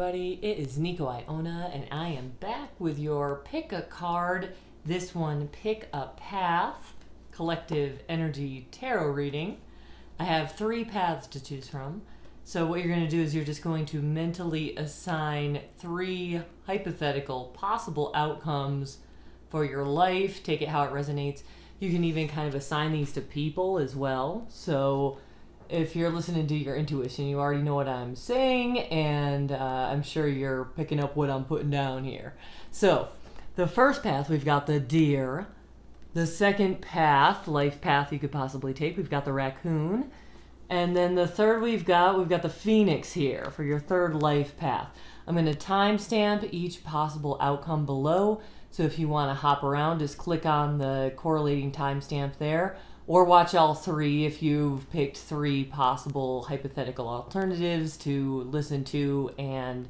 everybody, it is Nico Iona, and I am back with your Pick a Card, this one Pick a Path, Collective Energy Tarot reading. I have 3 paths to choose from, so what you're going to do is you're just going to mentally assign 3 hypothetical possible outcomes for your life, take it how it resonates. You can even kind of assign these to people as well, so if you're listening to your intuition, you already know what I'm saying, and I'm sure you're picking up what I'm putting down here. So, the first path, we've got the deer. The second path, life path you could possibly take, we've got the raccoon. And then the third we've got the phoenix here for your third life path. I'm going to timestamp each possible outcome below, so if you want to hop around, just click on the correlating timestamp there. Or watch all 3 if you've picked 3 possible hypothetical alternatives to listen to and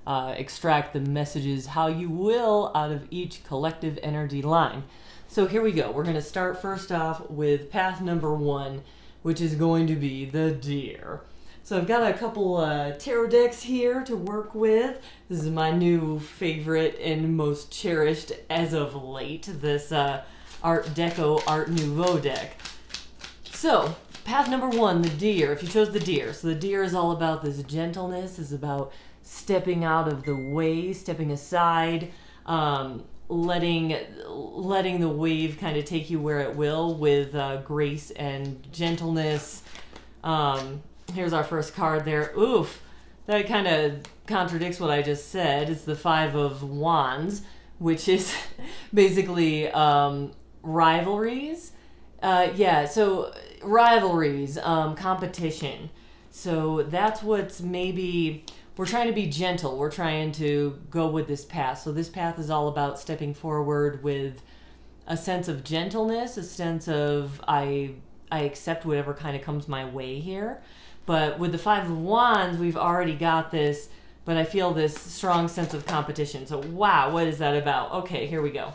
extract the messages how you will out of each collective energy line. So here we go. We're going to start first off with path number 1, which is going to be the deer. So I've got a couple tarot decks here to work with. This is my new favorite and most cherished as of late, this Art Deco Art Nouveau deck. So, path number 1, the deer, if you chose the deer. So the deer is all about this gentleness, is about stepping out of the way, stepping aside, letting the wave kind of take you where it will with grace and gentleness. Here's our first card there. Oof, that kind of contradicts what I just said. It's the 5 of Wands, which is basically rivalries. So rivalries, competition. So that's what's maybe, we're trying to be gentle. We're trying to go with this path. So this path is all about stepping forward with a sense of gentleness, a sense of I accept whatever kind of comes my way here. But with the 5 of Wands, we've already got this, but I feel this strong sense of competition. So wow, what is that about? Okay, here we go.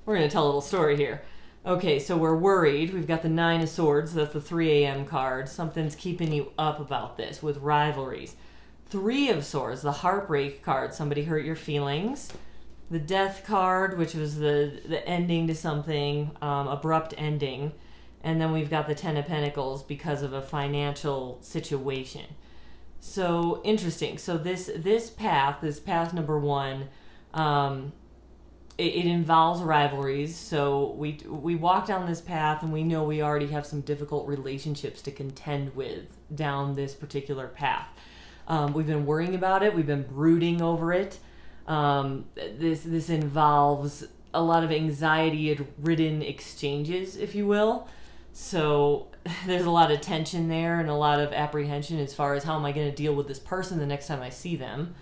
We're going to tell a little story here. Okay, so we're worried. We've got the 9 of Swords. That's the 3 a.m. card. Something's keeping you up about this with rivalries. 3 of Swords, the heartbreak card. Somebody hurt your feelings. The Death card, which was the ending to something, abrupt ending. And then we've got the 10 of Pentacles because of a financial situation. So, interesting. So this path number 1, it involves rivalries. So we walk down this path and we know we already have some difficult relationships to contend with down this particular path. We've been worrying about it. We've been brooding over it. This involves a lot of anxiety-ridden exchanges, if you will. So there's a lot of tension there and a lot of apprehension as far as how am I going to deal with this person the next time I see them.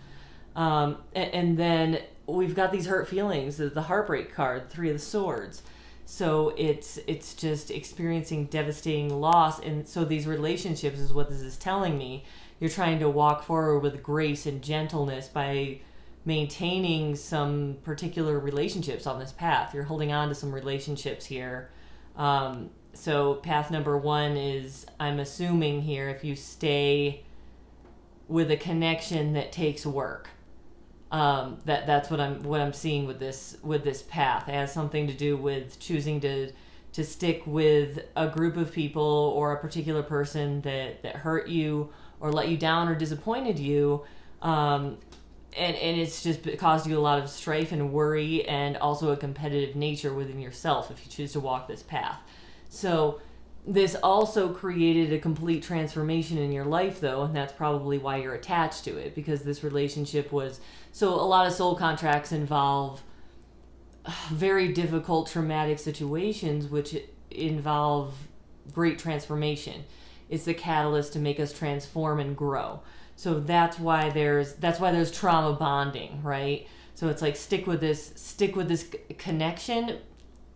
And then we've got these hurt feelings, the heartbreak card, 3 of the Swords. So it's just experiencing devastating loss. And so these relationships is what this is telling me. You're trying to walk forward with grace and gentleness by maintaining some particular relationships on this path. You're holding on to some relationships here. So path number 1 is, I'm assuming here, if you stay with a connection that takes work. That's what I'm seeing with this path. It has something to do with choosing to stick with a group of people or a particular person that hurt you or let you down or disappointed you. And it's just caused you a lot of strife and worry and also a competitive nature within yourself if you choose to walk this path. So this also created a complete transformation in your life, though, and that's probably why you're attached to it, because this relationship was... So a lot of soul contracts involve very difficult, traumatic situations, which involve great transformation. It's the catalyst to make us transform and grow. So that's why there's trauma bonding, right? So it's like stick with this connection,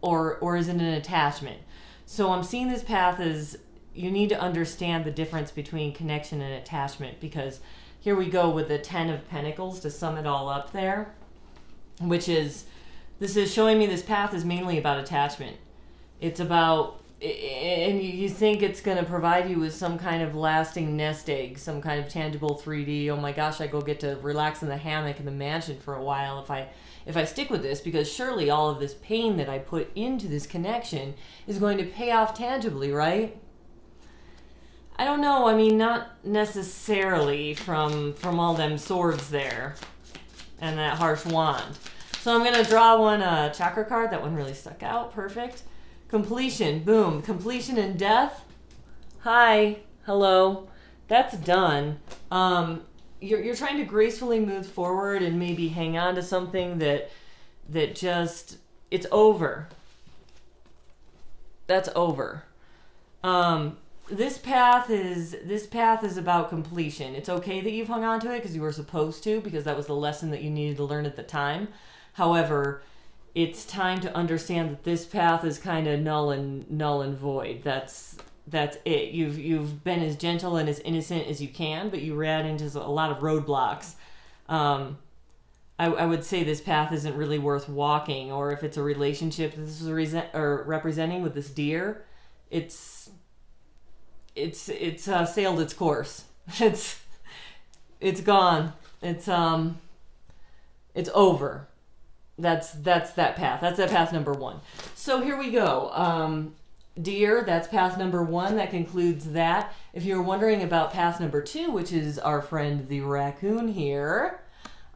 or is it an attachment? So I'm seeing this path as you need to understand the difference between connection and attachment, because here we go with the 10 of Pentacles to sum it all up there, this is showing me this path is mainly about attachment. It's about and you think it's going to provide you with some kind of lasting nest egg, some kind of tangible 3D. Oh my gosh, I go get to relax in the hammock in the mansion for a while if I stick with this, because surely all of this pain that I put into this connection is going to pay off tangibly, right? I don't know. I mean, not necessarily from all them swords there and that harsh wand. So I'm going to draw one chakra card. That one really stuck out. Perfect. Completion. Boom. Completion and death. Hi. Hello. That's done. You're trying to gracefully move forward and maybe hang on to something that just, it's over. That's over. This path is about completion. It's okay that you've hung on to it because you were supposed to, because that was the lesson that you needed to learn at the time. However, it's time to understand that this path is kind of null and void. That's it. You've been as gentle and as innocent as you can, but you ran into a lot of roadblocks. I would say this path isn't really worth walking, or if it's a relationship that this is representing with this deer, it's sailed its course. It's gone. It's over. That's that path. That's that path number 1. So here we go. Deer, that's path number 1. That concludes that. If you're wondering about path number 2, which is our friend the raccoon here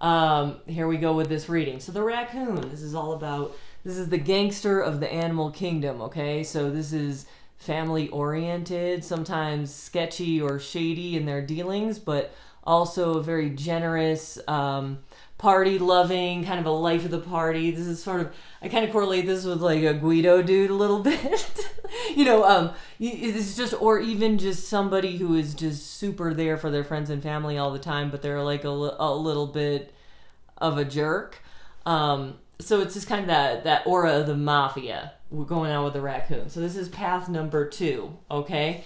we go with this reading. So the raccoon, this is the gangster of the animal kingdom, okay? So this is family oriented, sometimes sketchy or shady in their dealings, but also very generous, party loving, kind of a life of the party. This is sort of, I kind of correlate this with like a Guido dude a little bit. It's just, or even just somebody who is just super there for their friends and family all the time, but they're like a little bit of a jerk. So it's just kind of that aura of the mafia. We're going on with the raccoon. So this is path number 2, okay?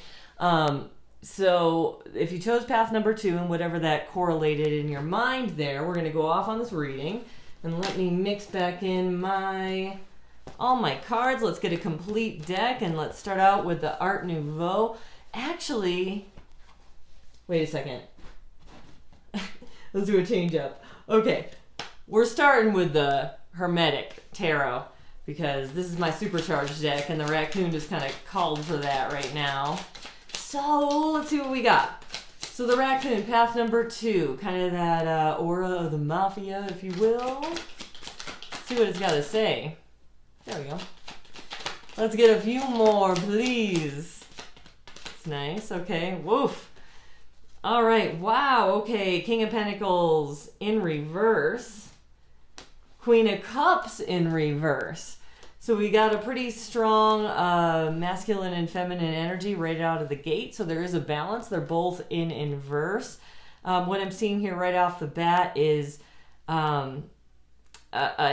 So if you chose path number 2 and whatever that correlated in your mind there, we're going to go off on this reading. And let me mix back in all my cards. Let's get a complete deck, and let's start out with the Art Nouveau. Actually, wait a second. Let's do a change up. Okay, we're starting with the Hermetic Tarot, because this is my supercharged deck, and the raccoon just kind of called for that right now. So let's see what we got. So the raccoon, path number 2, kind of that aura of the mafia, if you will. Let's see what it's got to say. There we go. Let's get a few more, please. It's nice. Okay. Woof. All right. Wow. Okay. King of Pentacles in reverse. Queen of Cups in reverse. So we got a pretty strong masculine and feminine energy right out of the gate. So there is a balance. They're both in inverse. What I'm seeing here right off the bat is a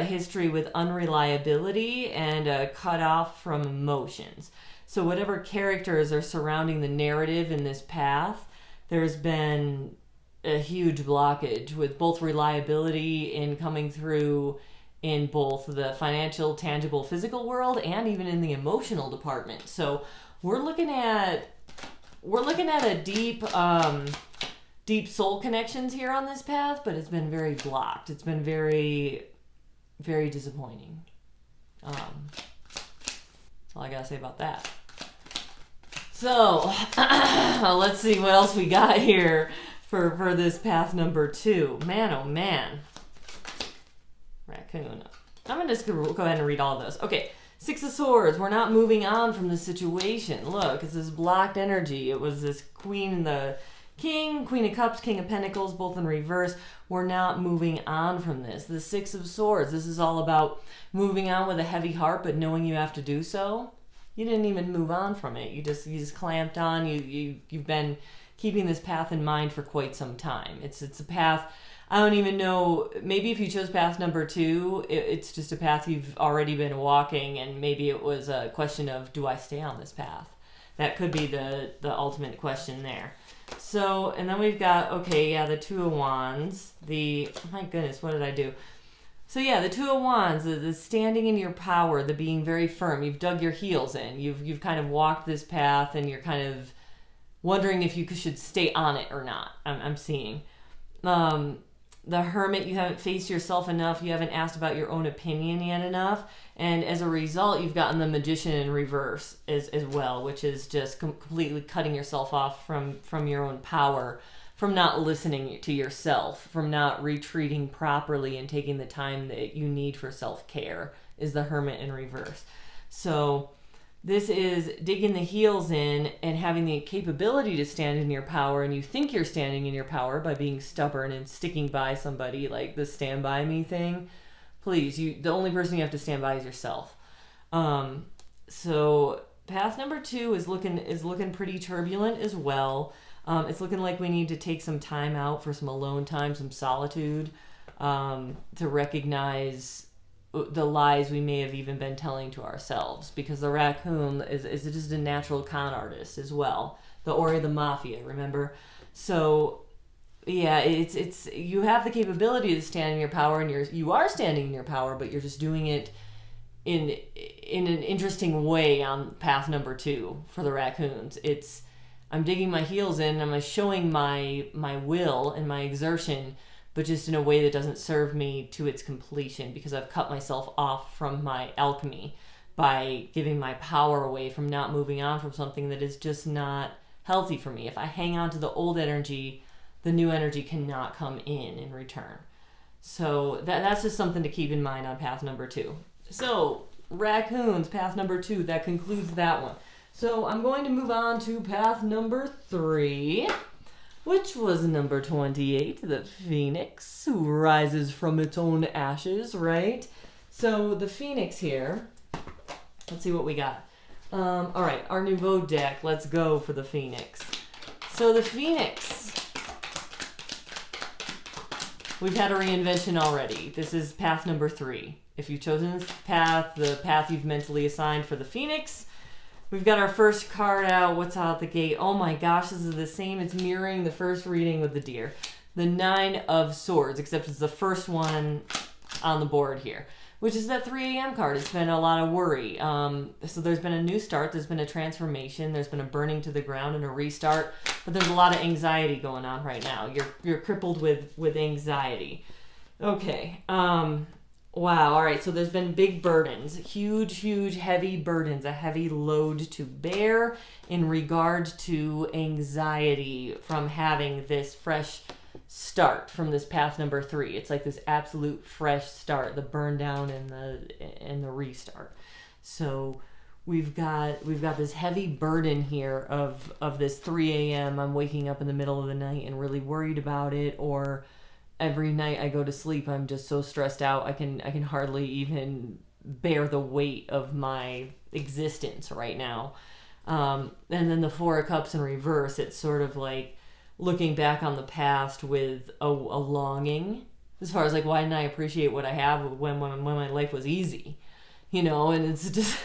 history with unreliability and a cutoff from emotions. So whatever characters are surrounding the narrative in this path, there's been a huge blockage with both reliability in coming through in both the financial, tangible, physical world, and even in the emotional department. So we're looking at a deep soul connections here on this path, but it's been very blocked. It's been very, very disappointing. That's all I gotta say about that. So let's see what else we got here for this path number 2. Man, oh man. Raccoon. I'm going to just go ahead and read all of those. Okay, 6 of Swords. We're not moving on from the situation. Look, it's this blocked energy. It was this Queen and the King, Queen of Cups, King of Pentacles, both in reverse. We're not moving on from this. The 6 of Swords. This is all about moving on with a heavy heart, but knowing you have to do so. You didn't even move on from it. You just clamped on. You've been keeping this path in mind for quite some time. It's a path. I don't even know, maybe if you chose path number 2, it's just a path you've already been walking, and maybe it was a question of, do I stay on this path? That could be the ultimate question there. So, and then we've got, okay, yeah, the 2 of Wands, oh my goodness, what did I do? So yeah, the Two of Wands, the standing in your power, the being very firm. You've dug your heels in. You've kind of walked this path, and you're kind of wondering if you should stay on it or not. I'm seeing. The Hermit, you haven't faced yourself enough. You haven't asked about your own opinion yet enough. And as a result, you've gotten the Magician in reverse as well, which is just completely cutting yourself off from your own power, from not listening to yourself, from not retreating properly and taking the time that you need for self-care, is the Hermit in reverse. So this is digging the heels in and having the capability to stand in your power, and you think you're standing in your power by being stubborn and sticking by somebody, like the stand by me thing. Please, the only person you have to stand by is yourself. So path number 2 is looking pretty turbulent as well. It's looking like we need to take some time out for some alone time, some solitude, to recognize the lies we may have even been telling to ourselves, because the raccoon is just a natural con artist as well. The Ori of the Mafia, remember? So yeah, it's you have the capability to stand in your power, and you are standing in your power, but you're just doing it in an interesting way on path number 2 for the raccoons. I'm digging my heels in, and I'm showing my will and my exertion, but just in a way that doesn't serve me to its completion, because I've cut myself off from my alchemy by giving my power away, from not moving on from something that is just not healthy for me. If I hang on to the old energy, the new energy cannot come in return. So that's just something to keep in mind on path number 2. So raccoons, path number 2, that concludes that one. So I'm going to move on to path number 3, which was number 28, the Phoenix, who rises from its own ashes, right? So the Phoenix here, let's see what we got. All right, our Nouveau deck, let's go for the Phoenix. So the Phoenix, we've had a reinvention already. This is path number 3. If you've chosen this path, the path you've mentally assigned for the Phoenix, we've got our first card out. What's out the gate? Oh my gosh, this is the same. It's mirroring the first reading with the deer. The 9 of Swords, except it's the first one on the board here, which is that 3 a.m. card. It's been a lot of worry. So there's been a new start. There's been a transformation. There's been a burning to the ground and a restart. But there's a lot of anxiety going on right now. You're crippled with anxiety. Okay. Wow. All right. So there's been big burdens, huge, heavy burdens, a heavy load to bear in regard to anxiety from having this fresh start from this path number 3. It's like this absolute fresh start, the burn down and the restart. So we've got this heavy burden here of this 3 a.m. I'm waking up in the middle of the night and really worried about it, or every night I go to sleep, I'm just so stressed out, I can hardly even bear the weight of my existence right now. And then the 4 of Cups in reverse, it's sort of like looking back on the past with a longing, as far as like, why didn't I appreciate what I have when my life was easy, you know? And it's just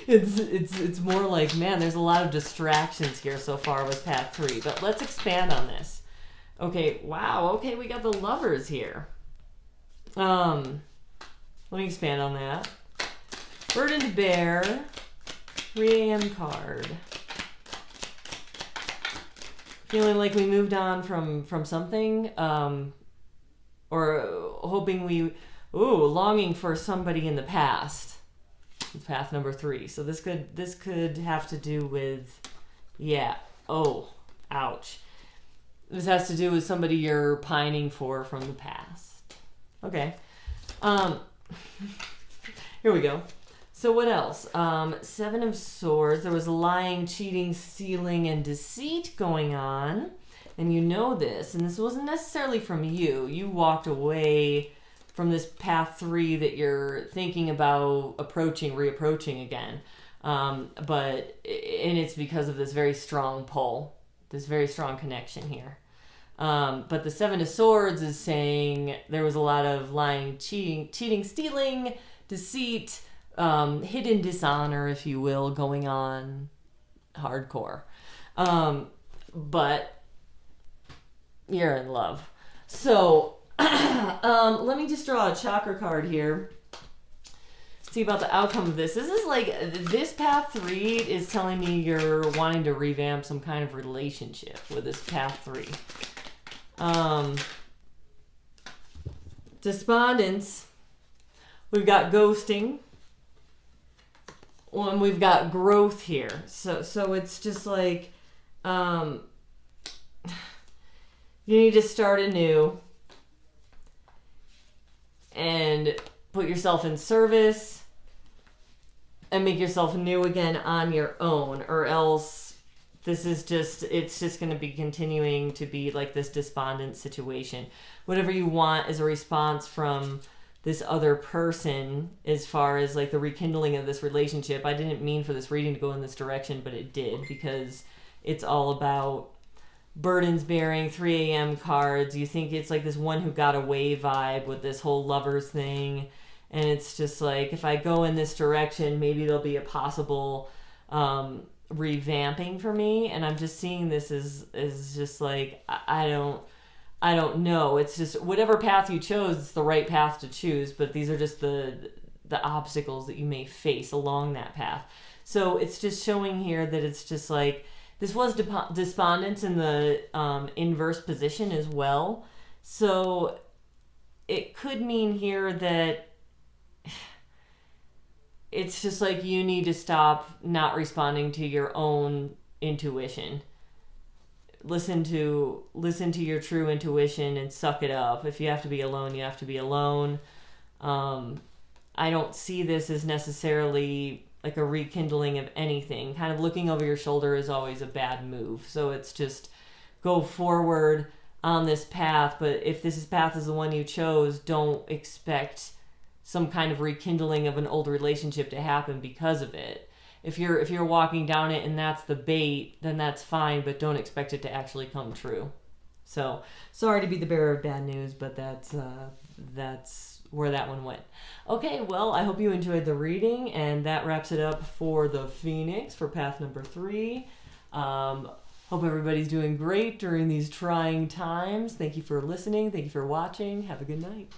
it's more like, man, there's a lot of distractions here so far with path 3. But let's expand on this. Okay, wow, okay, we got the Lovers here. Let me expand on that. Burden to bear, 3 a.m. card. Feeling like we moved on from something, or hoping longing for somebody in the past. Path number 3. So this could have to do with, yeah, oh, ouch. This has to do with somebody you're pining for from the past. Okay. Here we go. So what else? 7 of Swords. There was lying, cheating, stealing, and deceit going on. And you know this. And this wasn't necessarily from you. You walked away from this path 3 that you're thinking about reapproaching again. But it's because of this very strong pull. This very strong connection here. But the 7 of Swords is saying there was a lot of lying, cheating, stealing, deceit, hidden dishonor, if you will, going on hardcore. But you're in love. So Let me just draw a chakra card here. See about the outcome of this. This is like, this path 3 is telling me you're wanting to revamp some kind of relationship with this path 3. Despondence. We've got ghosting. And we've got growth here. So it's just like, you need to start anew and put yourself in service and make yourself new again on your own, or else it's just going to be continuing to be like this despondent situation. Whatever you want is a response from this other person as far as like the rekindling of this relationship. I didn't mean for this reading to go in this direction, but it did, because it's all about burdens bearing, 3 a.m. cards. You think it's like this one who got away vibe with this whole lovers thing. And it's just like, if I go in this direction, maybe there'll be a possible revamping for me. And I'm just seeing this as just like, I don't know. It's just whatever path you chose, it's the right path to choose. But these are just the obstacles that you may face along that path. So it's just showing here that it's just like, this was despondence in the inverse position as well. So it could mean here that it's just like you need to stop not responding to your own intuition. Listen to your true intuition and suck it up. If you have to be alone, you have to be alone. I don't see this as necessarily like a rekindling of anything. Kind of looking over your shoulder is always a bad move. So it's just go forward on this path. But if this path is the one you chose, don't expect some kind of rekindling of an old relationship to happen because of it. If you're walking down it and that's the bait, then that's fine, but don't expect it to actually come true. So, sorry to be the bearer of bad news, but that's where that one went. Okay, well, I hope you enjoyed the reading, and that wraps it up for the Phoenix for path number 3. Hope everybody's doing great during these trying times. Thank you for listening. Thank you for watching. Have a good night.